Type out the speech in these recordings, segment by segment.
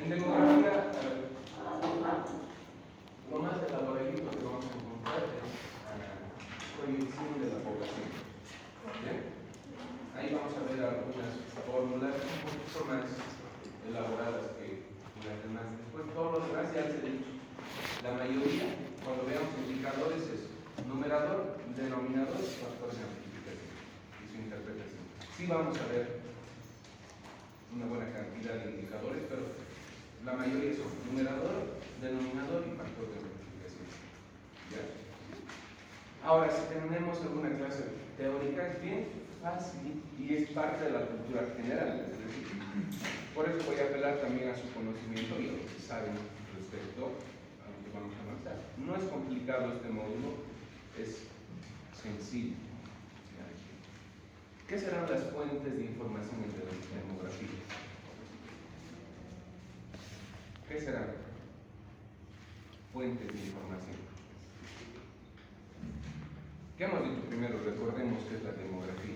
En demografía, lo más elaboradito que vamos a encontrar es proyección de la población. ¿Bien? Ahí vamos a ver algunas fórmulas un poquito más elaboradas que las demás. Después, todos los demás ya se dicho. La mayoría, cuando veamos indicadores, es numerador, denominador y factor de amplificación y su interpretación. Sí vamos a ver una buena cantidad de indicadores, pero la mayoría son numerador, denominador y factor de multiplicación. ¿Ya? Ahora, si tenemos alguna clase teórica, es bien fácil y es parte de la cultura general. Es decir, por eso voy a apelar también a su conocimiento y a lo que saben respecto a lo que vamos a avanzar. No es complicado este módulo, es sencillo. ¿Qué serán las fuentes de información en demografía? ¿Qué serán fuentes de información? ¿Qué hemos dicho primero? Recordemos qué es la demografía.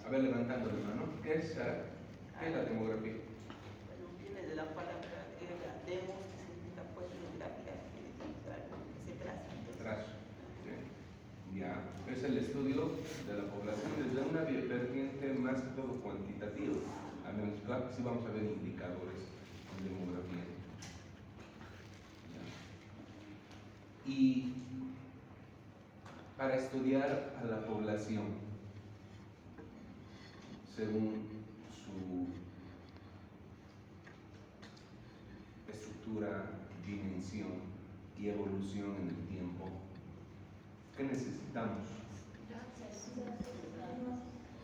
A ver, levantando la mano. ¿Qué es la demografía? Bueno, viene de la palabra griega demos, que significa pues demografía, que se traza. Trazo. ¿Sí? Ya. Es el estudio de la población desde una vertiente más que todo cuantitativa. A menos, claro que sí vamos a ver indicadores en demografía. ¿Ya? Y para estudiar a la población según su estructura, dimensión y evolución en el tiempo, ¿qué necesitamos?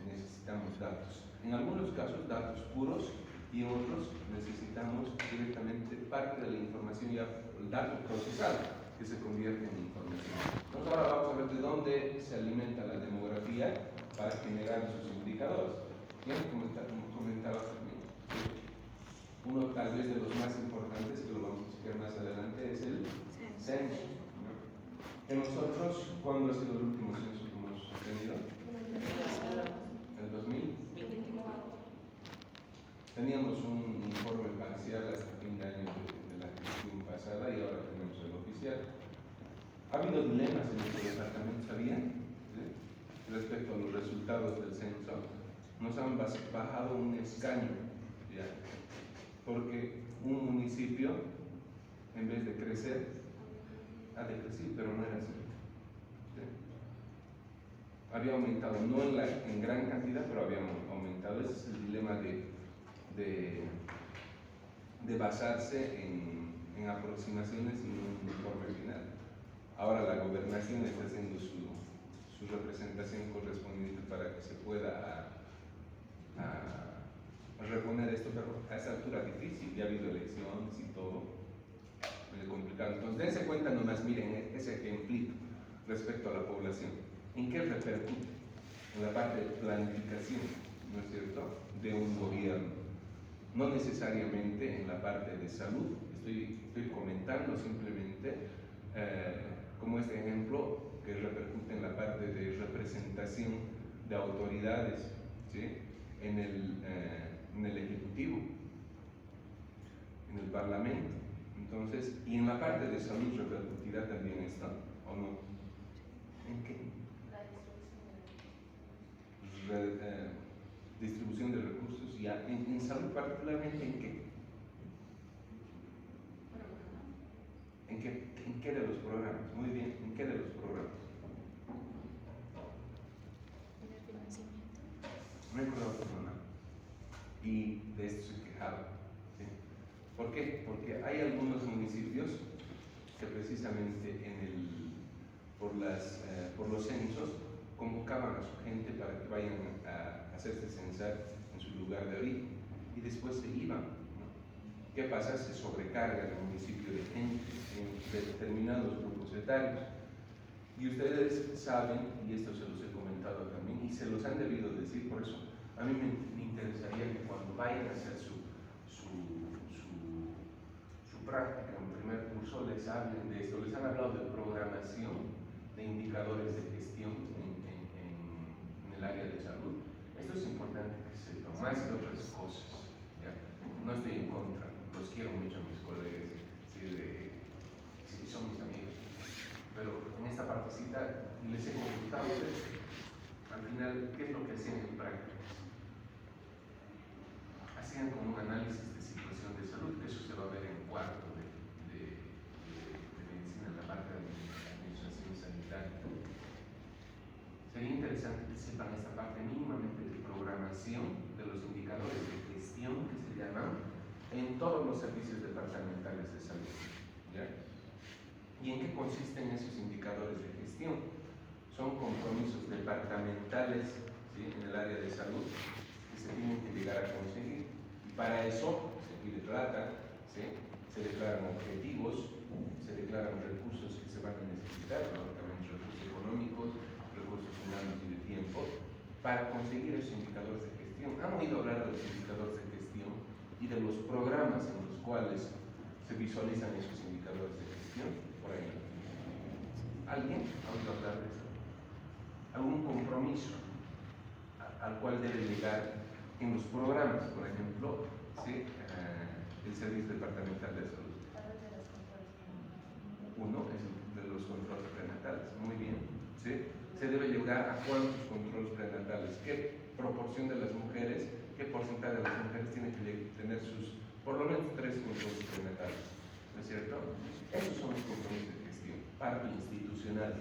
Necesitamos datos. En algunos casos datos puros y en otros necesitamos directamente parte de la información ya, el dato procesado que se convierte en información. Entonces ahora vamos a ver de dónde se alimenta la demografía para generar sus indicadores. Ya comentaba también. Uno tal vez de los más importantes, que lo vamos a explicar más adelante, es el censo. ¿No? Que nosotros, ¿cuándo ha sido el último censo que hemos tenido? ¿El 2000? Teníamos un informe parcial hasta fin de año de la gestión pasada y ahora tenemos el oficial. Ha habido dilemas en nuestro departamento, ¿sabían? ¿Sí? Respecto a los resultados del censo. Nos han bajado un escaño, ¿ya? Porque un municipio, en vez de crecer, ha decrecido, pero no era así. ¿Sí? Había aumentado, no en gran cantidad, pero había aumentado. Ese es el dilema de basarse en aproximaciones y un informe final. Ahora la gobernación está haciendo su representación correspondiente para que se pueda reponer esto, pero a esa altura difícil, ya ha habido elecciones y todo, medio complicado. Entonces dense cuenta nomás, miren ese ejemplito respecto a la población. ¿En qué repercute? En la parte de planificación, ¿no es cierto?, de un gobierno. No necesariamente en la parte de salud, estoy comentando simplemente como este ejemplo que repercute en la parte de representación de autoridades, ¿sí?, en el Ejecutivo, en el Parlamento. Entonces, y en la parte de salud repercutirá también esto, ¿o no? ¿En qué? Distribución de recursos, ya. En salud particularmente, ¿en qué? ¿En qué de los programas? Muy bien, ¿en qué de los programas? En el financiamiento. No he acordado con mamá. Y de esto se quejaba. ¿Sí? ¿Por qué? Porque hay algunos municipios que precisamente por los censos convocaban a su gente para que vayan a hacerse censar en su lugar de origen y después se iban, ¿no? ¿Qué pasa? Se sobrecarga el municipio de gente en determinados grupos etarios. Y ustedes saben, y esto se los he comentado también, y se los han debido decir, por eso a mí me interesaría que cuando vayan a hacer su práctica en primer curso les hablen de esto. Les han hablado de programación, de indicadores de gestión en el área de salud. Esto es importante que sepan, más que otras cosas. quiero mucho a mis colegas, sí, son mis amigos, pero en esta partecita les he consultado a ustedes, al final, ¿qué es lo que hacían en prácticas? Hacían como un análisis de situación de salud, que eso se va a ver en cuarto de medicina, en la parte de administración sanitaria. Sería interesante que sepan esta parte mínimamente de programación de los indicadores de gestión que se llaman en todos los servicios departamentales de salud. ¿Ya? ¿Y en qué consisten esos indicadores de gestión? Son compromisos departamentales, ¿sí?, en el área de salud que se tienen que llegar a conseguir. Y para eso se pide plata, ¿sí?, se declaran objetivos, se declaran recursos que se van a necesitar, lógicamente recursos económicos, recursos humanos y de tiempo, para conseguir esos indicadores de gestión. Han oído hablar de los indicadores de gestión y de los programas en los cuales se visualizan esos indicadores de gestión. Por ahí, ¿alguien ha oído hablar de eso? ¿Algún compromiso al cual debe llegar en los programas, por ejemplo, ¿sí?, el Servicio Departamental de Salud? Uno es el de los controles prenatales, muy bien, ¿sí? Se debe llegar a cuántos controles prenatales, qué proporción de las mujeres, qué porcentaje de las mujeres tienen que tener sus, por lo menos 3 controles prenatales, ¿no es cierto? Esos son los compromisos de gestión, parte institucional.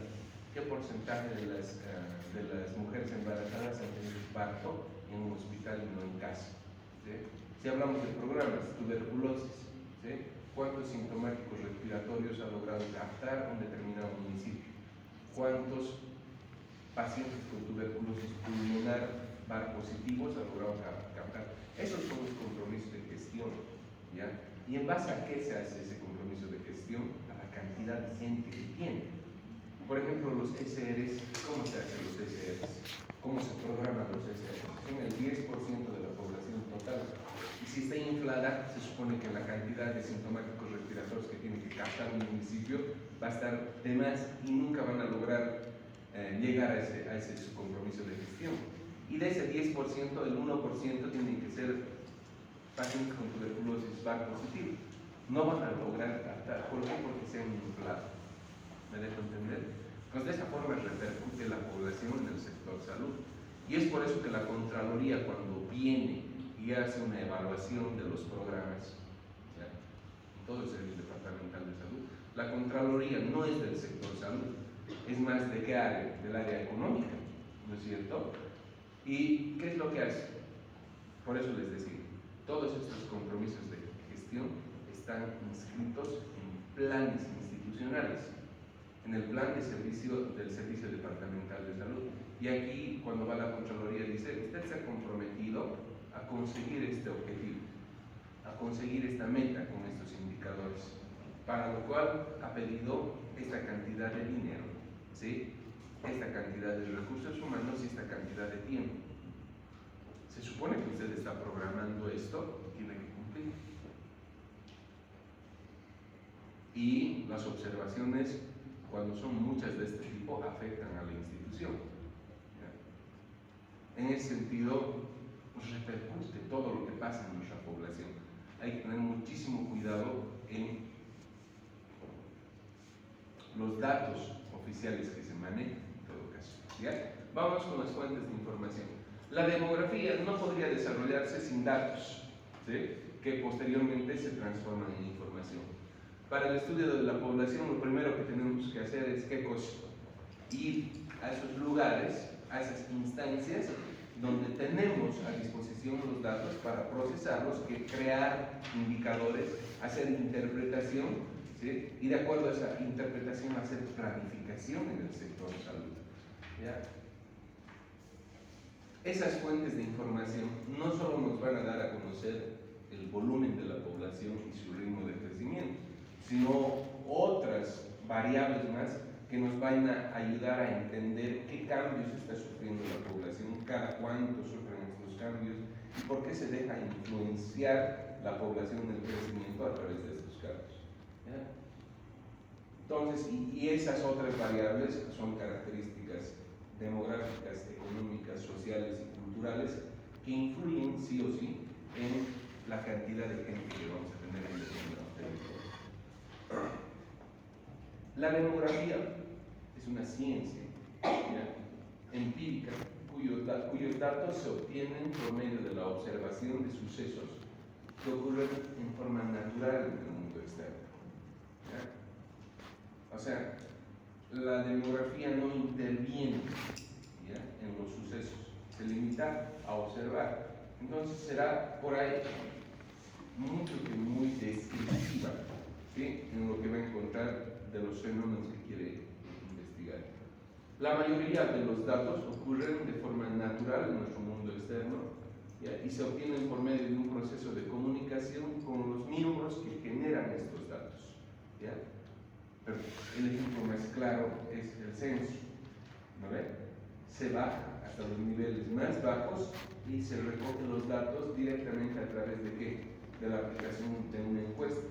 ¿Qué porcentaje de las mujeres embarazadas han tenido parto en un hospital y no en casa? ¿Sí? Si hablamos de programas, tuberculosis, ¿sí?, ¿cuántos sintomáticos respiratorios ha logrado captar un determinado municipio? ¿Cuántos pacientes con tuberculosis pulmonar VAR positivos ha logrado captar? Esos son los compromisos de gestión, ¿ya? ¿Y en base a qué se hace ese compromiso de gestión? A la cantidad de gente que tiene. Por ejemplo, los SRs, ¿cómo se hacen los SRs? ¿Cómo se programan los SRs? Son el 10% de la población total. Y si está inflada, se supone que la cantidad de sintomáticos respiratorios que tiene que captar un municipio va a estar de más y nunca van a lograr llegar a ese su compromiso de gestión. Y de ese 10%, el 1% tienen que ser pacientes con tuberculosis VAR positivo. No van a lograr captar. ¿Por qué? Porque se han inflado. ¿Me dejo entender? Pues de esa forma repercute la población en el sector salud. Y es por eso que la Contraloría, cuando viene y hace una evaluación de los programas, ¿ya?, en todo el Servicio Departamental de Salud, la Contraloría no es del sector salud, es más de qué área, del área económica, ¿no es cierto? ¿Y qué es lo que hace? Por eso les decía, todos estos compromisos de gestión están inscritos en planes institucionales, en el plan de servicio del Servicio Departamental de Salud. Y aquí, cuando va la Contraloría, dice, usted se ha comprometido a conseguir este objetivo, a conseguir esta meta con estos indicadores, para lo cual ha pedido esta cantidad de dinero, ¿sí?, esta cantidad de recursos humanos y esta cantidad de tiempo. Se supone que usted está programando esto y tiene que cumplir. Y las observaciones, cuando son muchas de este tipo, afectan a la institución. ¿Ya? En ese sentido, pues repercute todo lo que pasa en nuestra población. Hay que tener muchísimo cuidado en los datos oficiales que se manejan, en todo caso. ¿Ya? Vamos con las fuentes de información. La demografía no podría desarrollarse sin datos, ¿sí?, que posteriormente se transforman en información. Para el estudio de la población, lo primero que tenemos que hacer es ¿qué cosa? Ir a esos lugares, a esas instancias donde tenemos a disposición los datos para procesarlos, que crear indicadores, hacer interpretación, ¿sí?, y de acuerdo a esa interpretación hacer planificación en el sector salud. ¿Ya? Esas fuentes de información no solo nos van a dar a conocer el volumen de la población y su ritmo de crecimiento, sino otras variables más que nos van a ayudar a entender qué cambios está sufriendo la población, cada cuánto sufren estos cambios y por qué se deja influenciar la población en el crecimiento a través de estos cambios. ¿Ya? Entonces, y esas otras variables son características demográficas, económicas, sociales y culturales que influyen sí o sí en la cantidad de gente que vamos a tener en el La demografía es una ciencia, ¿ya?, empírica, cuyos datos se obtienen por medio de la observación de sucesos que ocurren en forma natural en el mundo externo, ¿ya? O sea, la demografía no interviene, ¿ya?, en los sucesos, se limita a observar. Entonces será por ahí mucho que muy descriptiva, ¿sí?, en lo que va a encontrar de los fenómenos que quiere investigar. La mayoría de los datos ocurren de forma natural en nuestro mundo externo, ¿ya?, y se obtienen por medio de un proceso de comunicación con los miembros que generan estos datos, ¿ya? Pero el ejemplo más claro es el censo, ¿no ve? Se baja hasta los niveles más bajos y se recogen los datos directamente a través de ¿qué? De la aplicación de una encuesta,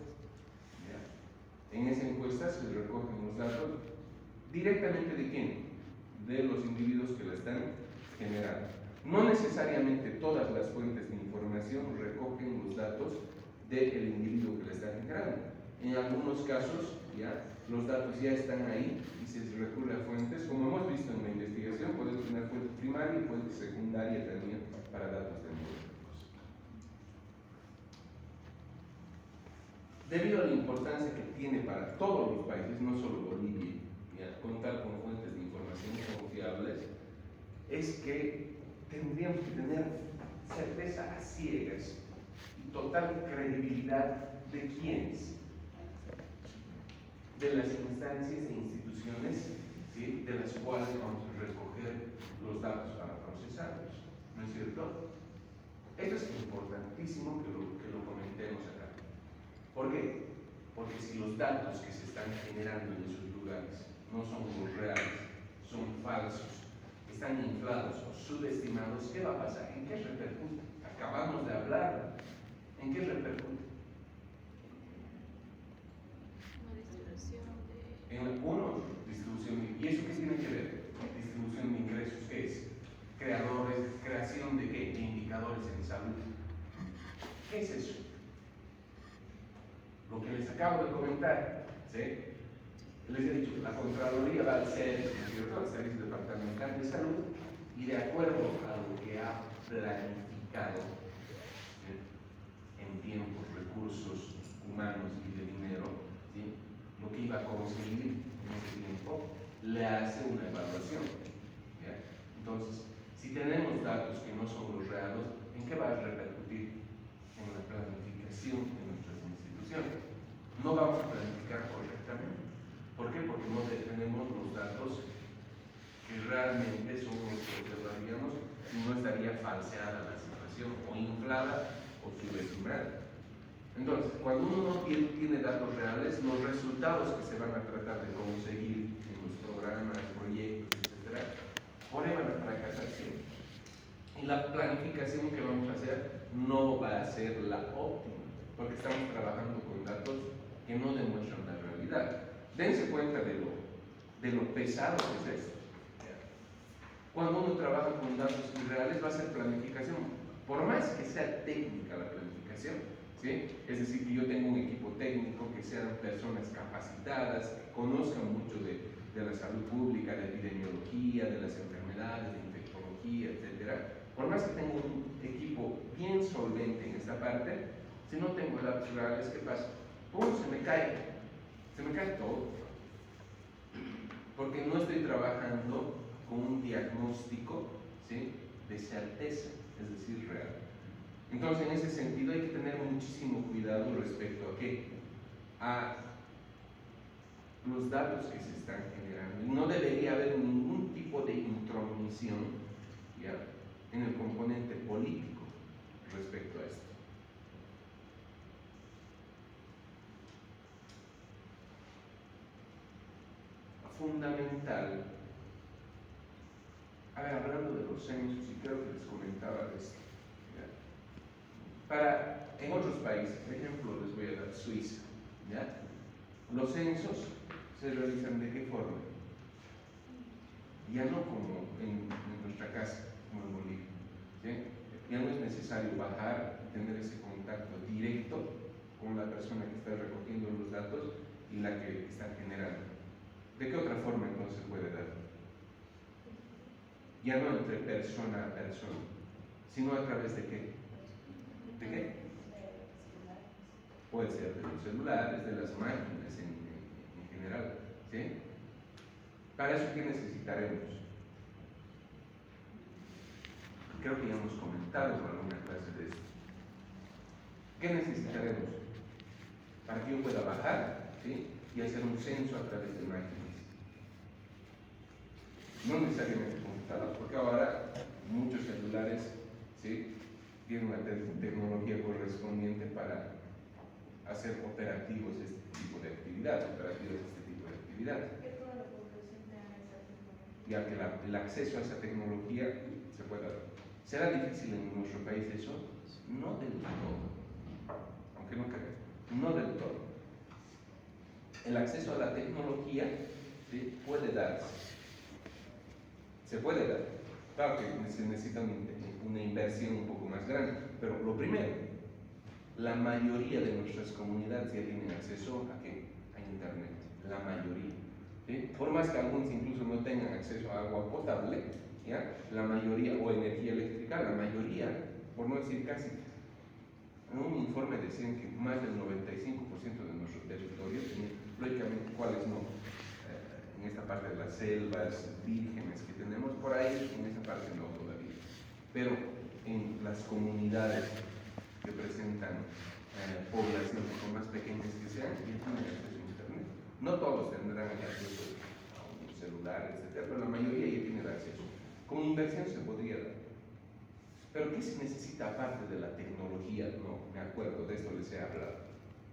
¿ya? En esa encuesta se recogen los datos directamente ¿de quién? De los individuos que la están generando. No necesariamente todas las fuentes de información recogen los datos del individuo que la está generando. En algunos casos, ¿ya?, los datos ya están ahí y se recurre a fuentes, como hemos visto en la investigación, puede tener fuente primaria y fuente secundaria también para datos demográficos. Debido a la importancia que tiene para todos los países, no solo Bolivia, ¿ya?, contar con fuentes de información confiables, es que tendríamos que tener certeza a ciegas y total credibilidad de quiénes, de las instancias e instituciones, ¿sí?, de las cuales vamos a recoger los datos para procesarlos, ¿no es cierto? Esto es importantísimo que lo comentemos acá. ¿Por qué? Porque si los datos que se están generando en esos lugares no son los reales, son falsos, están inflados o subestimados, ¿qué va a pasar? ¿En qué repercute? Acabamos de hablar. ¿En qué repercute? Distribución. ¿Y eso qué tiene que ver? Distribución de ingresos, ¿qué es? Creación de ¿qué? De indicadores en salud. ¿Qué es eso? Lo que les acabo de comentar, ¿sí? Les he dicho, la Contraloría va al CEDES, al Servicio Departamental de Salud, y de acuerdo a lo que ha planificado, ¿sí?, en tiempos, recursos humanos y de dinero, ¿sí?, lo que iba a conseguir en ese tiempo, le hace una evaluación, ¿ya? Entonces, si tenemos datos que no son los reales, ¿en qué va a repercutir? En la planificación de nuestras instituciones. No vamos a planificar correctamente. ¿Por qué? Porque no tenemos los datos que realmente son los que observaríamos y no estaría falseada la situación, o inflada o subestimada. Entonces, cuando uno no tiene datos reales, los resultados que se van a tratar de conseguir en los programas, proyectos, etc., por ahí van a fracasar siempre. Y la planificación que vamos a hacer no va a ser la óptima, porque estamos trabajando con datos que no demuestran la realidad. Dense cuenta de lo pesado que es esto. Cuando uno trabaja con datos irreales, va a ser planificación, por más que sea técnica la planificación, ¿sí? Es decir, que yo tengo un equipo técnico, que sean personas capacitadas, que conozcan mucho de la salud pública, de epidemiología, de las enfermedades, de infectología, etc. Por más que tenga un equipo bien solvente en esta parte, si no tengo datos reales, ¿qué pasa? ¡Pum! Se me cae todo, porque no estoy trabajando con un diagnóstico, ¿sí?, de certeza, es decir, real. Entonces, en ese sentido hay que tener muchísimo cuidado respecto a qué, a los datos que se están generando. No debería haber ningún tipo de intromisión, ¿ya?, en el componente político respecto a esto. Fundamental. A ver, hablando de los censos, y creo que les comentaba de esto, ¿ya? En otros países, por ejemplo, les voy a dar Suiza, ¿ya? Los censos se realizan ¿de qué forma? Ya no como en nuestra casa, como en Bolivia, ¿sí? Ya no es necesario bajar y tener ese contacto directo con la persona que está recogiendo los datos y la que está generando. ¿De qué otra forma entonces puede dar? Ya no entre persona a persona, sino a través de qué? ¿De qué? Puede ser de los celulares, de las máquinas en general, ¿sí? Para eso, ¿qué necesitaremos? Creo que ya hemos comentado en alguna clase de esto. ¿Qué necesitaremos? Para que yo pueda bajar, ¿sí?, y hacer un censo a través de máquinas. No necesariamente computadoras, porque ahora muchos celulares, ¿sí?, tienen la tecnología correspondiente para hacer operativos de este tipo de actividades, Que toda la población tenga esa tecnología. ya que el acceso a esa tecnología se pueda dar. ¿Será difícil en nuestro país eso? No del todo, aunque no crean, no del todo. El acceso a la tecnología, ¿sí?, puede darse, se puede dar. Claro que se necesita una inversión un poco más grande, pero lo primero, la mayoría de nuestras comunidades ya tienen acceso ¿a qué? A Internet, la mayoría, ¿sí? Por más que algunos incluso no tengan acceso a agua potable, ¿ya?, la mayoría, o energía eléctrica, la mayoría, por no decir casi, en un informe decían que más del 95% de nuestro territorio tenía, lógicamente, ¿cuáles no? En esta parte de las selvas vírgenes que tenemos por ahí, en esa parte no todavía, pero en las comunidades que presentan poblaciones con más pequeñas que sean, ya tienen acceso a Internet. No todos tendrán acceso a un celular, etc., pero la mayoría ya tiene acceso. Con inversión se podría dar. Pero ¿qué se necesita aparte de la tecnología? No, me acuerdo, de esto les he hablado.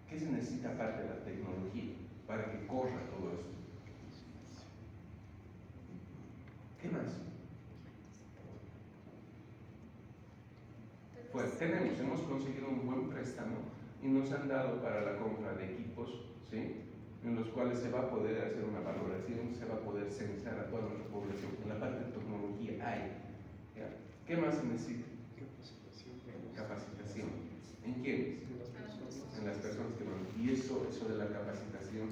¿Qué se necesita aparte de la tecnología para que corra todo esto? ¿Qué más? Pues hemos conseguido un buen préstamo y nos han dado para la compra de equipos, ¿sí?, en los cuales se va a poder hacer una valoración, se va a poder censar a toda nuestra población. En la parte de tecnología hay. ¿Ya? ¿Qué más se necesita? Capacitación. ¿En quiénes? En las personas que van. Y eso de la capacitación,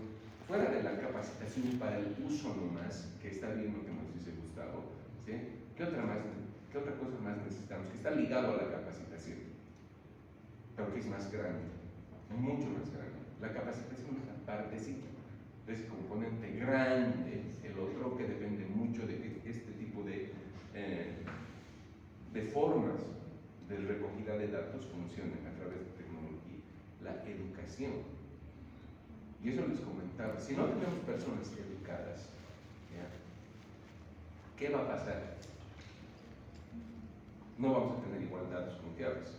fuera de la capacitación para el uso nomás, que está bien lo que nos dice Gustavo, ¿sí?, ¿qué otra cosa más necesitamos? Que está ligado a la capacitación, pero que es más grande, mucho más grande. La capacitación es la partecita, de ese componente grande, el otro que depende mucho de que este tipo de formas de recogida de datos funcionen a través de tecnología. La educación. Y eso les comentaba, si no tenemos personas educadas, ¿ya?, ¿qué va a pasar? No vamos a tener igual datos confiables,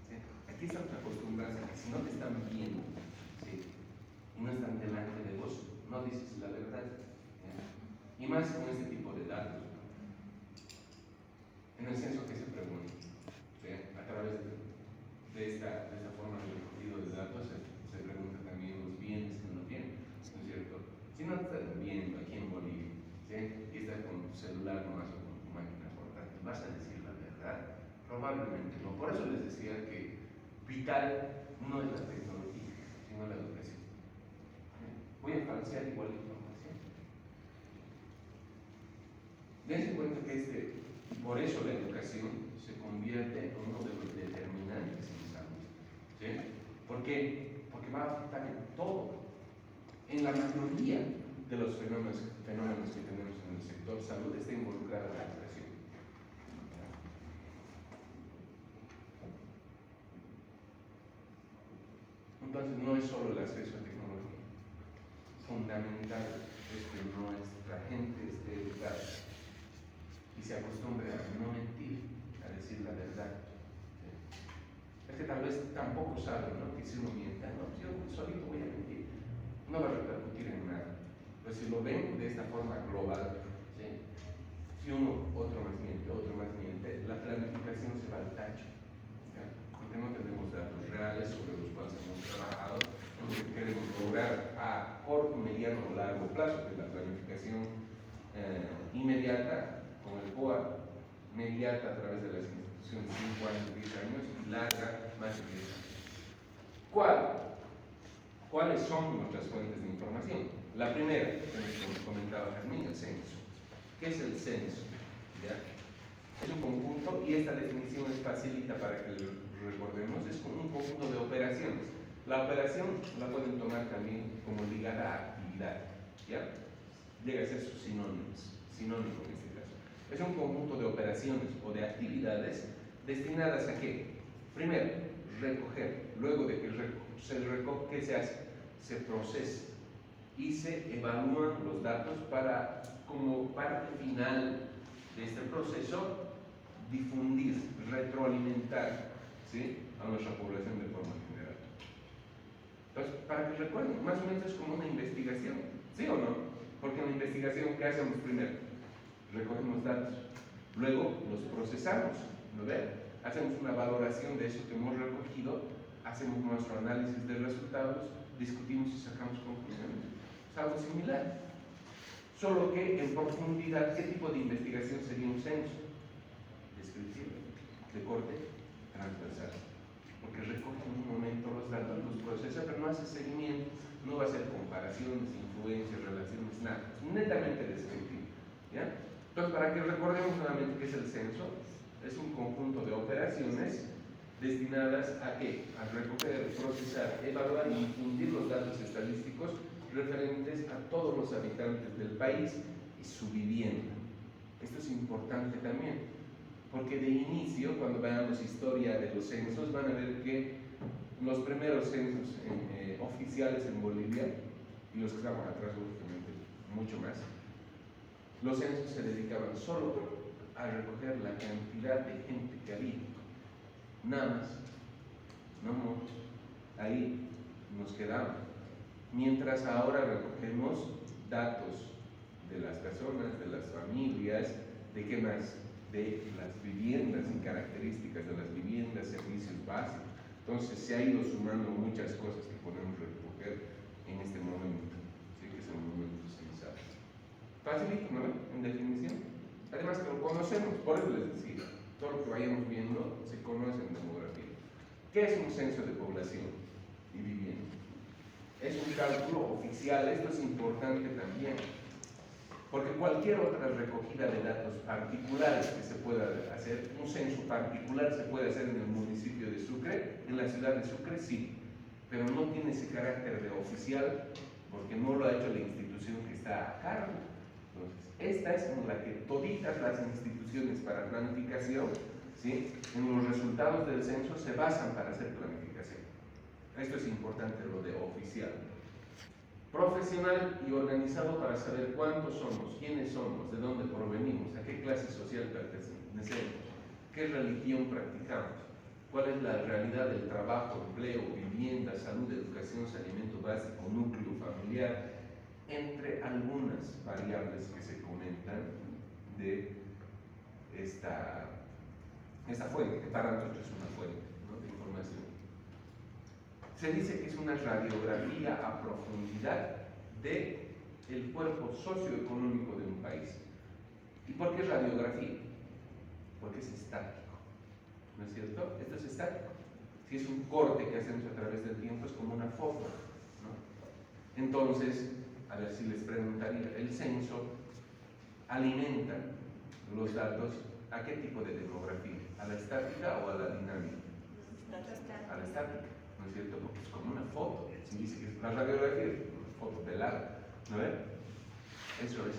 ¿sí? Aquí estamos acostumbrados a que si no te están viendo, ¿sí?, y no están delante de vos, no dices la verdad, ¿ya? Y más con este tipo de datos. En el censo que se pregunta, ¿sí?, a través de esta forma de recogido de datos se pregunta también los bienes que no tienen, ¿no es cierto? Si no te estás viendo aquí en Bolivia, ¿sí?, y estás con tu celular nomás o con tu máquina portátil, ¿vas a decir la verdad? Probablemente no. Por eso les decía que vital no es la tecnología, sino la educación. Voy a falsear igual la información. Dense cuenta que por eso la educación se convierte en uno de los determinantes en salud, ¿sí? ¿Por qué? Porque va a afectar en todo. En la mayoría de los fenómenos que tenemos en el sector salud está involucrada la educación. Entonces no es solo el acceso a tecnología. Fundamental es que nuestra gente esté educada y se acostumbre a no mentir, a decir la verdad. ¿Sí? Es que tal vez tampoco saben, ¿no?, que si uno miente, no, yo solito voy a mentir, no va a repercutir en nada. Pero si lo ven de esta forma global, ¿sí?, si otro más miente, la planificación se va al tacho, ¿ya?, porque no tenemos datos reales sobre los cuales hemos trabajado en lo que queremos lograr a corto, mediano o largo plazo, que es la planificación inmediata con el COA, mediata a través de las instituciones 5 años, 10 años y larga más de 10 años. ¿Cuál? ¿Cuáles son nuestras fuentes de información? La primera, que nos comentaba Carmen, el censo. ¿Qué es el censo? ¿Ya? Es un conjunto, y esta definición es facilita para que lo recordemos, es como un conjunto de operaciones. La operación la pueden tomar también como ligada a actividad, ¿ya? Llega a ser su sinónimo en este caso. Es un conjunto de operaciones o de actividades destinadas a qué? Primero, recoger. Luego de que se recoge, ¿qué se hace? Se procesa y se evalúan los datos para, como parte final de este proceso, difundir, retroalimentar, ¿sí?, a nuestra población de forma general. Entonces, para que recuerden, más o menos es como una investigación, ¿sí o no? Porque en la investigación, ¿qué hacemos primero? Recogemos datos, luego los procesamos, ¿no ven? Hacemos una valoración de eso que hemos recogido, hacemos nuestro análisis de resultados, discutimos y sacamos conclusiones. Es algo similar, solo que en profundidad. ¿Qué tipo de investigación sería un censo? Descriptivo, de corte transversal, porque recoge en un momento los datos, los procesa, pero no hace seguimiento, no va a hacer comparaciones, influencias, relaciones, nada, es netamente descriptivo, ¿ya? Entonces, para que recordemos nuevamente qué es el censo, es un conjunto de operaciones destinadas a ¿qué? A recoger, procesar, evaluar y difundir los datos estadísticos referentes a todos los habitantes del país y su vivienda. Esto es importante también, porque de inicio, cuando veamos historia de los censos, van a ver que los primeros censos oficiales en Bolivia, y los que estaban atrás, lógicamente, mucho más, los censos se dedicaban solo a recoger la cantidad de gente que había, nada más, no mucho. Ahí nos quedamos. Mientras ahora recogemos datos de las personas, de las familias, ¿de qué más? De las viviendas y características de las viviendas, servicios básicos. Entonces se ha ido sumando muchas cosas que podemos recoger en este momento, ¿sí? Que son momentos sensatos. Facilito, ¿no? En definición. Además que lo conocemos, por eso les decía, todo lo que vayamos viendo se conoce en demografía. ¿Qué es un censo de población y vivienda? Es un cálculo oficial, esto es importante también, porque cualquier otra recogida de datos particulares que se pueda hacer, un censo particular se puede hacer en el municipio de Sucre, en la ciudad de Sucre sí, pero no tiene ese carácter de oficial porque no lo ha hecho la institución que está a cargo. Entonces, esta es en la que toditas las instituciones para planificación, ¿sí?, en los resultados del censo se basan para hacer planificación. Esto es importante, lo de oficial. Profesional y organizado para saber cuántos somos, quiénes somos, de dónde provenimos, a qué clase social pertenecemos, qué religión practicamos, cuál es la realidad del trabajo, empleo, vivienda, salud, educación, saneamiento básico, núcleo familiar, entre algunas variables que se comentan de esta fuente, que para nosotros es una fuente, ¿no?, de información. Se dice que es una radiografía a profundidad del cuerpo socioeconómico de un país. ¿Y por qué radiografía? Porque es estático, ¿no es cierto? Esto es estático. Si es un corte que hacemos a través del tiempo, es como una foto, ¿no? Entonces, a ver si les preguntaría, ¿el censo alimenta los datos a qué tipo de demografía? ¿A la estática o a la dinámica? A la estática, ¿no es cierto? Porque es como una foto. Si dice que es una radiografía, es una foto pelada, ¿no es? Eso es.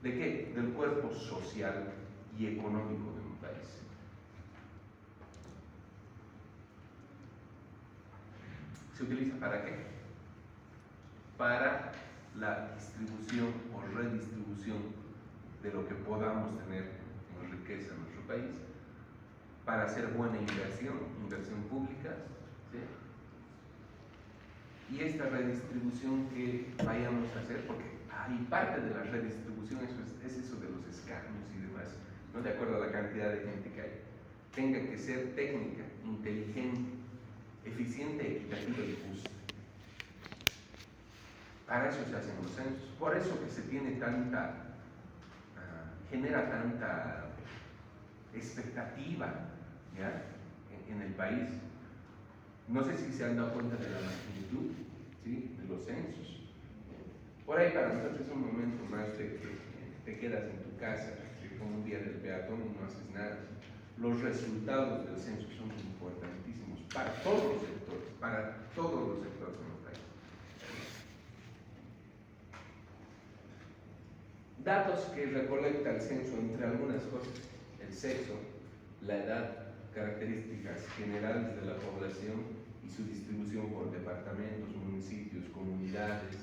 ¿De qué? Del cuerpo social y económico de un país. ¿Se utiliza para qué? Para la distribución o redistribución de lo que podamos tener en riqueza en nuestro país, para hacer buena inversión pública, ¿sí? Y esta redistribución que vayamos a hacer, porque hay parte de la redistribución, es eso de los escaños y demás, ¿no? De acuerdo a la cantidad de gente que hay, tenga que ser técnica, inteligente, eficiente, equitativa y justa. Para eso se hacen los censos. Por eso que se tiene genera tanta expectativa, ¿ya?, en el país. No sé si se han dado cuenta de la magnitud, ¿sí?, de los censos. Por ahí para nosotros es un momento más de que te quedas en tu casa, ¿sí?, como un día del peatón y no haces nada. Los resultados del censo son importantísimos para todos los sectores, para todos los sectores en el país. Datos que recolecta el censo, entre algunas cosas: el sexo, la edad, características generales de la población y su distribución por departamentos, municipios, comunidades,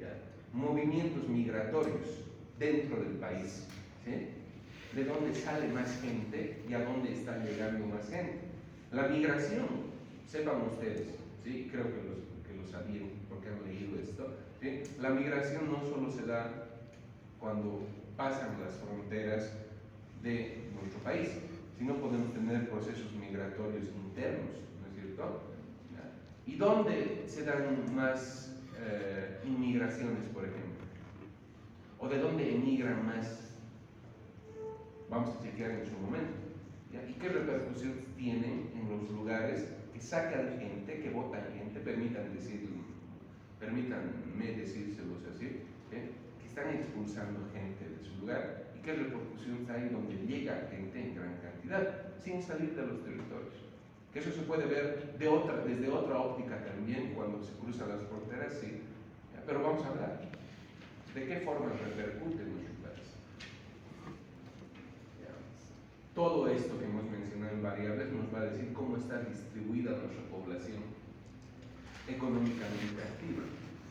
¿ya?, movimientos migratorios dentro del país, ¿sí?, de dónde sale más gente y a dónde está llegando más gente. La migración, sepan ustedes, ¿sí?, creo que lo sabían porque han leído esto, ¿sí?, la migración no solo se da cuando pasan las fronteras de nuestro país, sino podemos tener procesos migratorios internos, ¿no es cierto? ¿Ya? ¿Y dónde se dan más inmigraciones, por ejemplo? ¿O de dónde emigran más? Vamos a chequear en su momento. ¿Ya? ¿Y qué repercusiones tienen en los lugares que sacan gente, que votan gente, permítanme decírselos así, ¿eh?, que están expulsando gente de su lugar? ¿Y qué repercusiones hay donde llega gente en gran cantidad sin salir de los territorios? Que eso se puede ver desde otra óptica también cuando se cruzan las fronteras, sí. ¿Ya? Pero vamos a hablar de qué forma repercute en nuestro país. ¿Ya? Todo esto que hemos mencionado en variables nos va a decir cómo está distribuida nuestra población económicamente activa,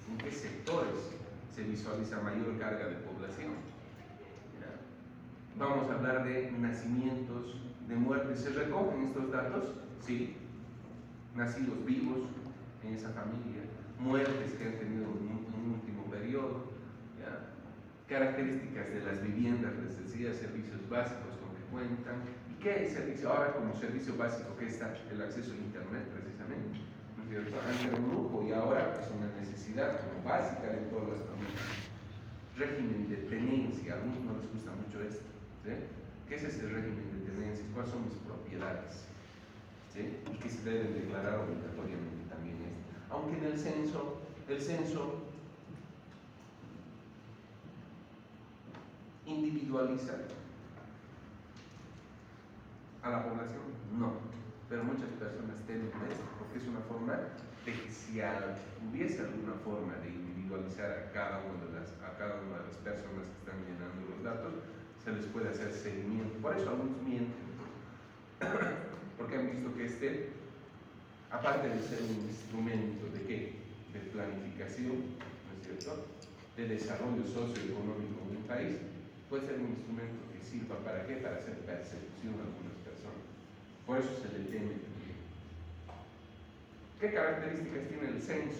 en qué sectores se visualiza mayor carga de población. ¿Ya? Vamos a hablar de nacimientos, de muertes. ¿Se recogen estos datos? Sí. Nacidos vivos en esa familia, muertes que han tenido en un último periodo, ¿ya?, características de las viviendas, les decía, servicios básicos con que cuentan. ¿Y qué servicio? Ahora como servicio básico, ¿qué está? El acceso a internet, precisamente, ¿no es cierto? Antes era un lujo y ahora es una necesidad como básica de todas las familias. Régimen de tenencia, a algunos no les gusta mucho esto, ¿sí? ¿Qué es ese régimen de tenencia? ¿Cuáles son mis propiedades? ¿Sí? Y que se deben declarar obligatoriamente también esto. Aunque en el censo individualiza a la población, no, pero muchas personas temen esto porque es una forma de que si hubiese alguna forma de individualizar a cada una de las personas que están llenando los datos, se les puede hacer seguimiento. Por eso algunos mienten, porque han visto que aparte de ser un instrumento de ¿qué?, de planificación, ¿no es cierto?, de desarrollo socioeconómico de un país, puede ser un instrumento que sirva ¿para qué? Para hacer persecución a algunas personas. Por eso se le teme también. ¿Qué características tiene el censo?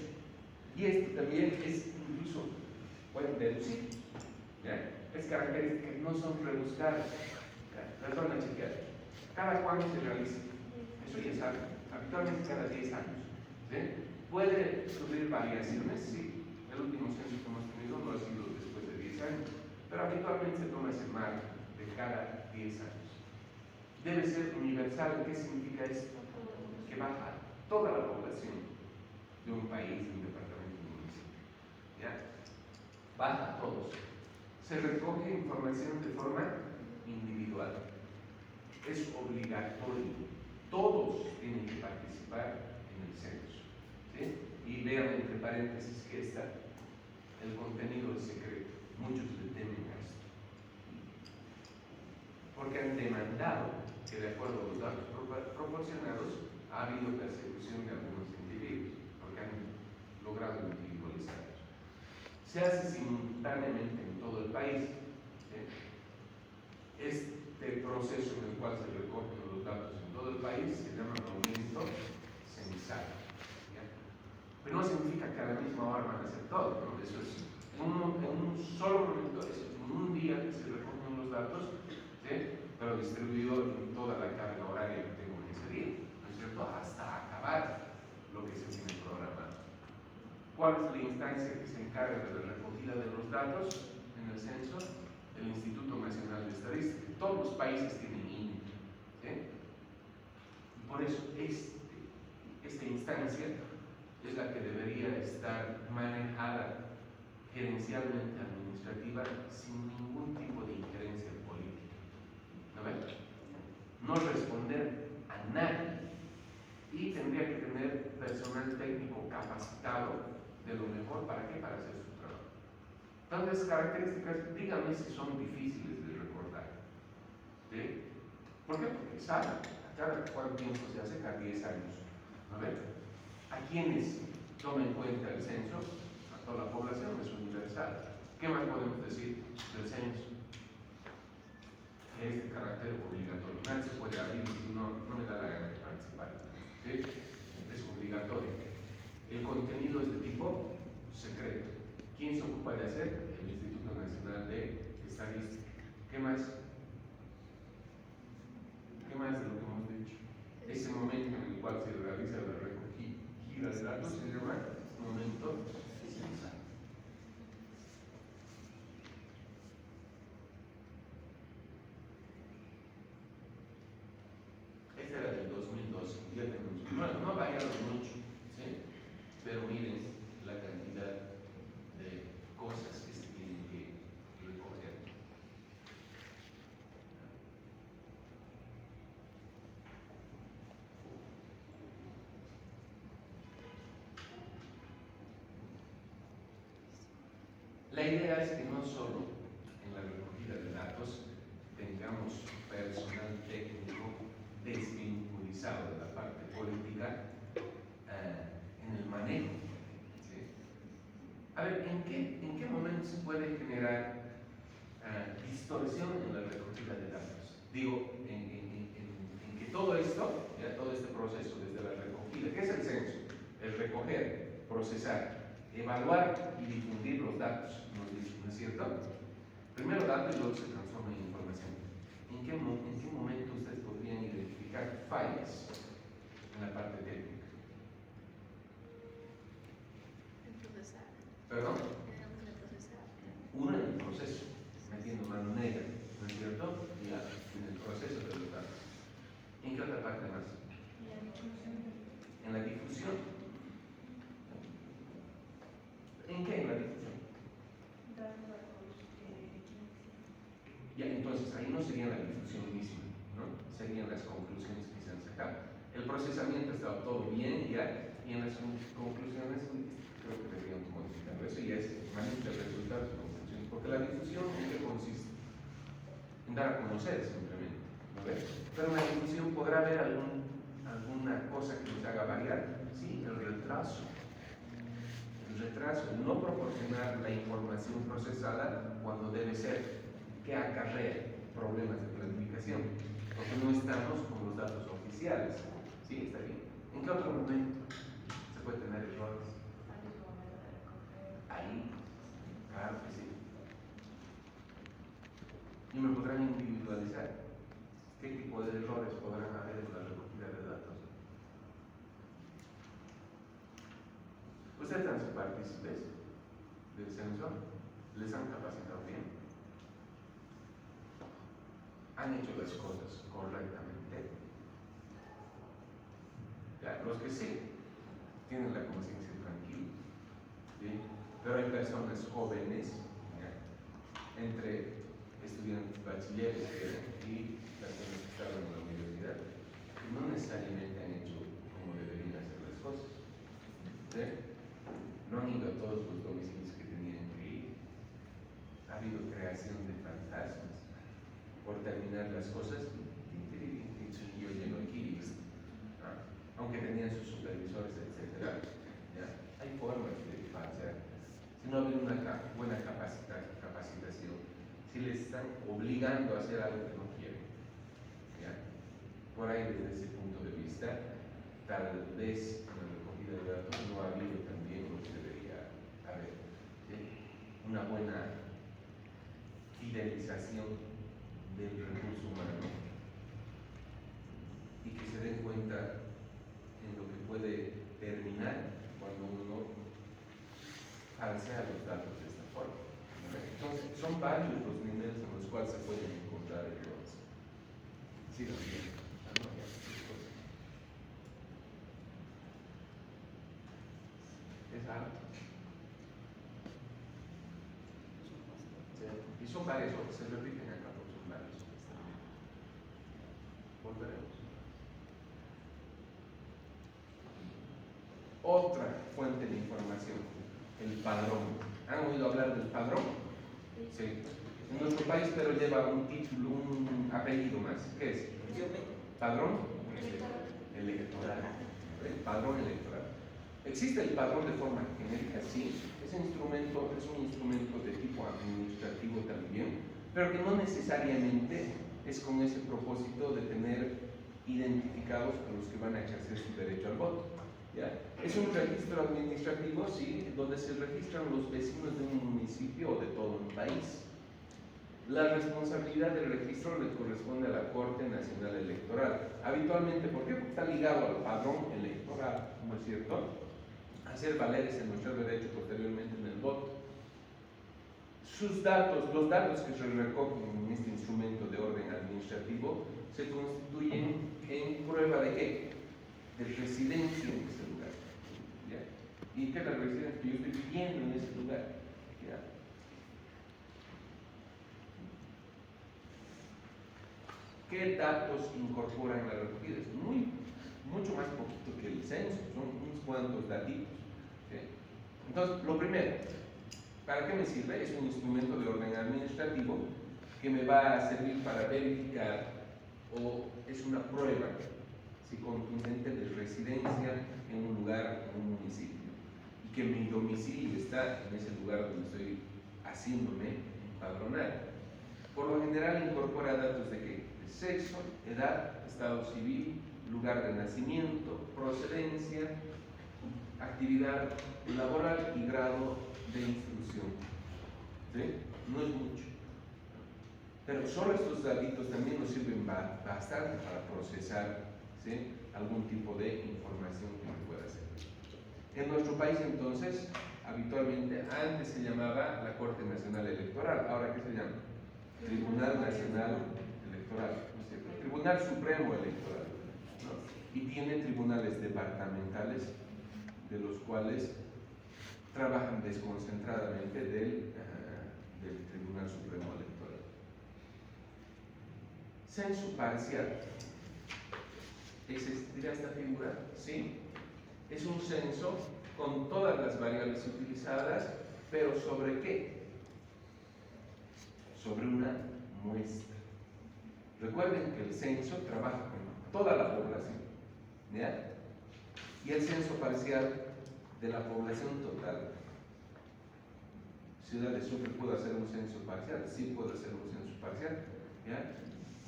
Y esto también es incluso, pueden deducir, ¿ya? Es características, no son rebuscadas. Las van a chequear. ¿Cada cuándo se realiza? Eso ya saben. Habitualmente cada 10 años. ¿Sí? ¿Puede sufrir variaciones? Sí. El último censo que hemos tenido no ha sido después de 10 años, pero habitualmente se toma ese marco de cada 10 años. Debe ser universal. ¿Qué significa esto? Que baja toda la población de un país, de un departamento, de un municipio. ¿Ya? Baja a todos. Se recoge información de forma individual. Es obligatorio. Todos tienen que participar en el censo. ¿Sí? Y vean entre paréntesis que el contenido es secreto. Muchos le temen a esto. Porque han demandado que, de acuerdo a los datos proporcionados, ha habido persecución de algunos individuos, porque han logrado individualizarlos. Se hace simultáneamente en todo el país. ¿Sí? Este proceso en el cual se recogen los datos en todo el país se llama momento censal. ¿Ya? Pero no significa que a la misma hora van a hacer todo, ¿no? Eso es en un solo momento, eso es en un día que se recogen los datos, ¿sí?, pero distribuido en toda la carga horaria que tengo en ese día, ¿no es cierto?, hasta acabar lo que se tiene programado. ¿Cuál es la instancia que se encarga de la recogida de los datos en el censo? El Instituto Nacional de Estadística. Todos los países tienen INE. ¿Sí? Y por eso esta instancia instancia es la que debería estar manejada gerencialmente administrativa sin ningún tipo de injerencia política. ¿No ves? No responder a nadie y tendría que tener personal técnico capacitado de lo mejor. ¿Para qué? Para hacer su trabajo. Entonces, características, díganme si son difíciles de recordar. ¿Sí? ¿Por qué? Porque saben a cada cuánto tiempo se hace, cada 10 años. ¿No ven? ¿A quiénes toma en cuenta el censo? A toda la población es universal. ¿Qué más podemos decir del censo? Es de carácter obligatorio. Nadie se puede abrir si no me da la gana de participar. ¿Sí? Es obligatorio. El contenido es de tipo secreto. ¿Quién se ocupa de hacer? El Instituto Nacional de Estadística. ¿Qué más? ¿Qué más de lo que hemos dicho? Ese momento en el cual se realiza la recogida de datos se llama momento censal. Este era del 2012, ya tenemos. Bueno, no ha variado mucho, ¿sí? Pero miren la cantidad de cosas que se tienen que recoger. La idea es que no solo en la recogida de datos tengamos personal técnico desvinculizado de la parte política en el manejo. ¿Sí? A ver, ¿en qué momento se puede generar distorsión en la recogida de datos? Digo, en que todo esto, ya, todo este proceso desde la recogida, ¿qué es el censo? El recoger, procesar, evaluar y difundir los datos, nos dicen, ¿no es cierto? Primero datos y luego se transforma en información. ¿En qué momento ustedes podrían identificar fallas en la parte técnica? El procesar. ¿Perdón? Tenemos que procesar. Una en el proceso, metiendo mano negra, ¿no es cierto? Ya, en el proceso de los datos. ¿En qué otra parte más? En la difusión. ¿En qué? En la difusión. Ya, entonces ahí no sería la difusión misma, ¿no? Serían las conclusiones que se han sacado. El procesamiento está todo bien ya, y en las conclusiones creo que deberíamos modificarlo. Eso ya es manita de resultados y conclusiones, porque la difusión ¿en qué consiste? En dar a conocer simplemente, ¿no ves? Pero en la difusión podrá haber alguna cosa que nos haga variar. Sí, el retraso. El retraso, el no proporcionar la información procesada cuando debe ser, que acarrea problemas de planificación, porque no estamos con los datos oficiales. Sí, está bien. ¿En qué otro momento se puede tener errores? Ahí, claro que sí. Y me podrán individualizar qué tipo de errores podrán haber en la recogida de datos. ¿Ustedes han sido partícipes del censo? ¿Les han capacitado bien? ¿Han hecho las cosas correctamente? Ya, los que sí, tienen la conciencia tranquila, ¿sí? Pero hay personas jóvenes, ¿ya? Entre estudiantes bachilleres y personas que estaban en la universidad, que no necesariamente han hecho como deberían hacer las cosas, ¿sí? No han ido a todos los domicilios que tenían que ir. Ha habido creación de fantasmas por terminar las cosas. Yo lleno aquí, aunque tenían sus supervisores, etc. ¿Ya? Hay formas de falsear. Si no ha habido una buena capacitación, si les están obligando a hacer algo que no quieren, ¿ya? Por ahí, desde ese punto de vista, tal vez en la recogida de datos no ha habido también lo que debería haber, ¿sí? Una buena fidelización del recurso humano y que se den cuenta en lo que puede terminar cuando uno falsea los datos de esta forma. Entonces, son varios los niveles en los cuales se pueden encontrar errores. Sí, también. Es harto. Sí. Y son varias horas, se repiten acá, porque son varias horas. Volveremos. Otra fuente de información, el padrón. ¿Han oído hablar del padrón? Sí. En nuestro país, pero lleva un título, un apellido más. ¿Qué es? Padrón electoral. El padrón electoral. Existe el padrón de forma genérica, sí. Es un instrumento de tipo administrativo también, pero que no necesariamente es con ese propósito de tener identificados a los que van a ejercer su derecho al voto. ¿Ya? Es un registro administrativo, sí, donde se registran los vecinos de un municipio o de todo un país. La responsabilidad del registro le corresponde a la Corte Nacional Electoral. Habitualmente, ¿por qué? Porque está ligado al padrón electoral, ¿no es cierto? Hacer valer ese nuestro derecho posteriormente en el voto. Sus datos, los datos que se recogen en este instrumento de orden administrativo, se constituyen en prueba de ¿qué? De residencia en ese lugar. ¿Ya? ¿Y qué es la residencia? Que yo estoy viviendo en ese lugar. ¿Ya? ¿Qué datos incorporan la recogida? Es mucho más poquito que el censo, son unos cuantos datitos. ¿Sí? Entonces, lo primero, ¿para qué me sirve? Es un instrumento de orden administrativo que me va a servir para verificar, o es una prueba, si contundente, de residencia en un lugar, en un municipio, y que mi domicilio está en ese lugar donde estoy haciéndome empadronar. Por lo general incorpora datos de ¿qué? De sexo, edad, estado civil, lugar de nacimiento, procedencia, actividad laboral y grado de instrucción. ¿Sí? No es mucho. Pero solo estos datos también nos sirven bastante para procesar, ¿sí? Algún tipo de información que me pueda servir. En nuestro país, entonces, habitualmente, antes se llamaba la Corte Nacional Electoral. ¿Ahora qué se llama? Tribunal Nacional Electoral, ¿no es cierto? Tribunal Supremo Electoral, ¿no? Y tiene tribunales departamentales, de los cuales trabajan desconcentradamente del Tribunal Supremo Electoral. Censo parcial. ¿Existirá esta figura? Sí. Es un censo con todas las variables utilizadas, pero ¿sobre qué? Sobre una muestra. Recuerden que el censo trabaja con toda la población, ¿ya? Y el censo parcial de la población total. Ciudad de Sucre puede hacer un censo parcial, sí puede hacer un censo parcial, ¿ya?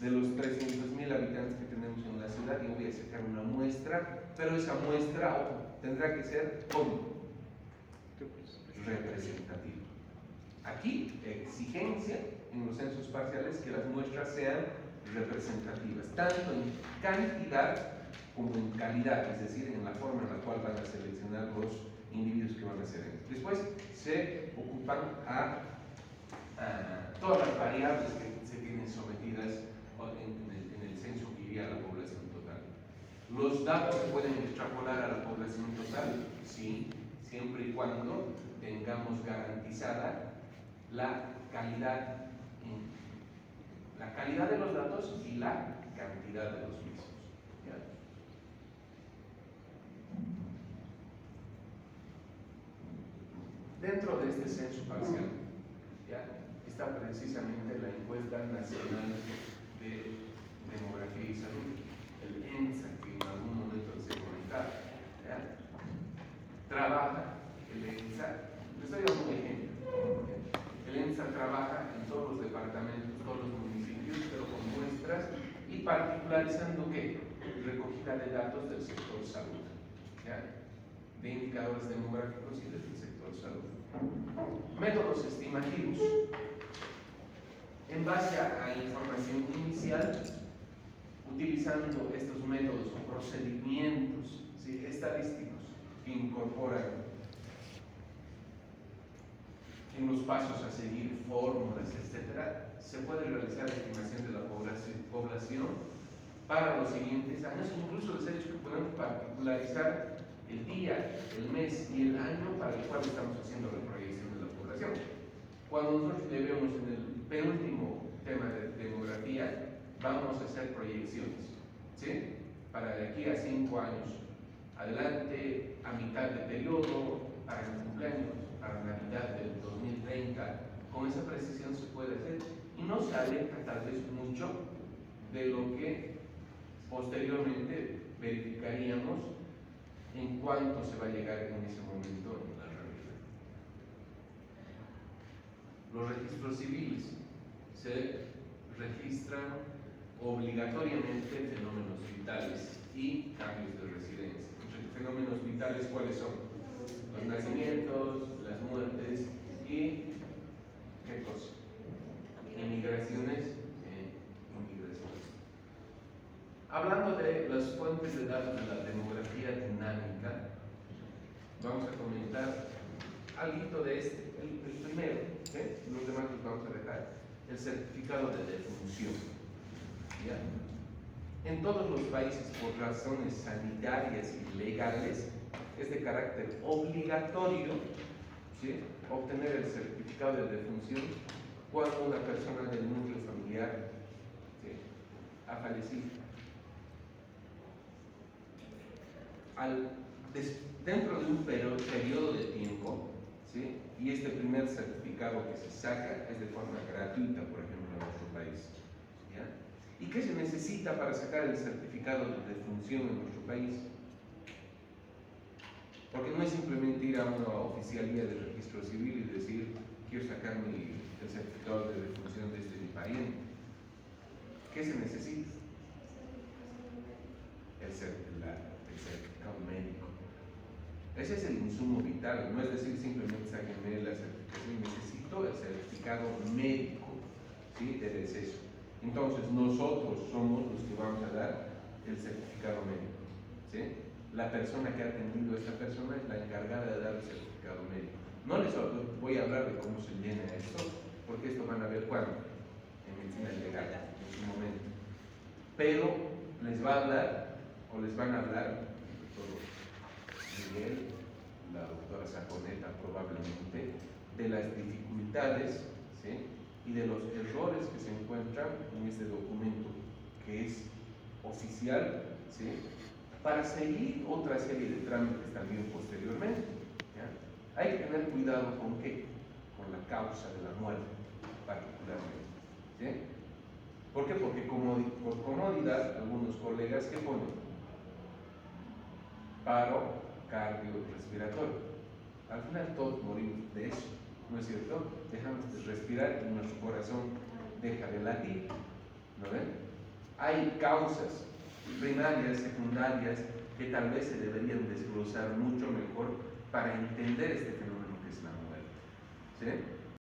De los 300.000 habitantes que tenemos en la ciudad, yo voy a sacar una muestra, pero esa muestra tendrá que ser ¿cómo? Representativa. Aquí, exigencia en los censos parciales que las muestras sean representativas, tanto en cantidad como en calidad, es decir, en la forma en la cual van a seleccionar los individuos que van a ser. Después se ocupan a todas las variables que se tienen sometidas en el censo que iría a la población total. ¿Los datos se pueden extrapolar a la población total? Sí, siempre y cuando tengamos garantizada la calidad de los datos y la cantidad de los mismos. ¿Ya? Dentro de este censo parcial, ¿ya? Está precisamente la Encuesta Nacional de Demografía y Salud, el ENSA, que en algún momento les he comentado. ¿Ya? Trabaja el ENSA, les estoy dando un ejemplo. El ENSA trabaja en todos los departamentos, todos los municipios, pero con muestras y particularizando ¿qué? Recogida de datos del sector salud, ¿ya? De indicadores demográficos y del sector salud. Métodos estimativos. En base a información inicial, utilizando estos métodos o procedimientos, ¿sí? Estadísticos que incorporan en los pasos a seguir, fórmulas, etc., se puede realizar la estimación de la población para los siguientes años. Incluso les he dicho que podemos particularizar el día, el mes y el año para el cual estamos haciendo la proyección de la población. Cuando nosotros le vemos en el penúltimo tema de demografía, vamos a hacer proyecciones, ¿sí? Para de aquí a 5 años adelante, a mitad de periodo, para el cumpleaños, para Navidad del 2030, con esa precisión se puede hacer y no se aleja tal vez mucho de lo que posteriormente verificaríamos en cuánto se va a llegar en ese momento en la realidad. Los registros civiles se registran obligatoriamente fenómenos vitales y cambios de residencia. Fenómenos vitales, ¿cuáles son? Los nacimientos, las muertes y ¿qué cosa? Inmigraciones. Hablando de las fuentes de datos de la demografía dinámica, vamos a comentar algo de este, el primero, ¿sí? Los demás los vamos a dejar, el certificado de defunción. ¿Ya? En todos los países, por razones sanitarias y legales, es de carácter obligatorio, ¿sí?, obtener el certificado de defunción cuando una persona del núcleo familiar, ¿sí?, ha fallecido. Dentro de un periodo de tiempo, ¿sí?, y este primer certificado que se saca es de forma gratuita, por ejemplo, en nuestro país. ¿Ya? ¿Y qué se necesita para sacar el certificado de defunción en nuestro país? Porque no es simplemente ir a una oficialía de registro civil y decir, quiero sacar el certificado de defunción de mi pariente. ¿Qué se necesita? El certificado médico. Ese es el insumo vital, no es decir simplemente sáquenme la certificación, necesito el certificado médico, ¿sí?, de deceso. Entonces nosotros somos los que vamos a dar el certificado médico, ¿sí? La persona que ha atendido a esta persona es la encargada de dar el certificado médico. No les voy a hablar de cómo se llena esto, porque esto van a ver cuándo, en medicina legal, en su momento. Pero les va a hablar, o les van a hablar, el doctor Miguel, la doctora Saconeta probablemente, de las dificultades, ¿sí?, y de los errores que se encuentran en este documento, que es oficial, ¿sí?, para seguir otra serie de trámites también posteriormente. ¿Ya? Hay que tener cuidado con qué, con la causa de la muerte, particularmente. ¿Sí? ¿Por qué? Porque por comodidad, algunos colegas que ponen paro cardiorrespiratorio. Al final todos morimos de eso, ¿no es cierto? Dejamos de respirar y nuestro corazón deja de latir, ¿no ven? Hay causas primarias, secundarias, que tal vez se deberían desglosar mucho mejor para entender este fenómeno que es la muerte, ¿sí?